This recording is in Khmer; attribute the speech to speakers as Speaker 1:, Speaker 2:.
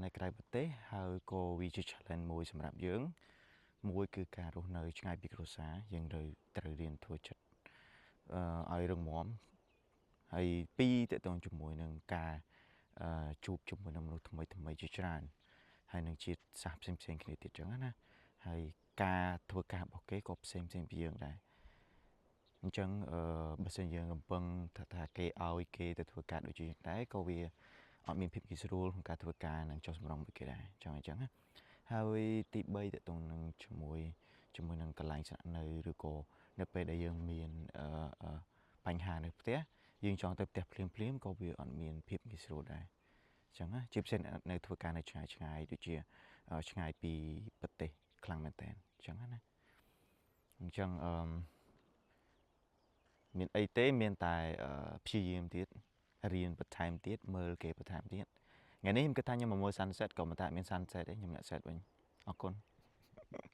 Speaker 1: នៅក្រៅប្រទេសហើយក៏វាជា challenge មួយសម្រាប់យើងមួយគឺការរស់នៅឆ្ងាយពីគ្រួសារយើងត្រូវរៀនធ្វើចិត្តឲ្យរឹងមាំហើយពីរតកតងជាមួយនឹងការជួបជាមួយនឹងមនុស្សថ្មីជាច្រើនហើយនឹងជាតិសាសផ្សេងគ្នាទៀតចឹងណាហើយការធ្វើការរបស់គេក៏ផ្សេងពីយើងដែរអញ្ចឹងបើសិនយើងរំពឹងថាគេឲ្យគេទៅធ្វើការដូចជាយើងដែរក៏វាអត់មានភាពងាយស្រួលក្នុងការធ្វើការនឹងចុះសម្រុងដូចគេដែរចឹងណាហើយទី3តកតងនឹងជាមួយនឹងកន្លែងស្នាក់នៅឬក៏នៅពេលដែលយើងមានបញ្ហានៅផ្ទះយើងចង់ទៅផ្ទះភ្លាមក៏វាអត់មានភាពងាយស្រួលដែរចឹងណាជាពិសេសនៅធ្វើការនៅឆ្ងាយដូចជាឆ្ងាយពីប្រទេសខ្លាំងមែនតើចឹងណាអញ្ចឹងមានអីទេមានតែព្យាយាមទៀតរៀនបន្ថែមទៀតមើលគេបន្ថែមទៀតថ្ងៃនេះខ្ញុំគិតថាខ្ញុំមកមើល sunset ក៏មិនតែមាន sunset ទេខ្ញុំអ្នក set វិញអរគុណ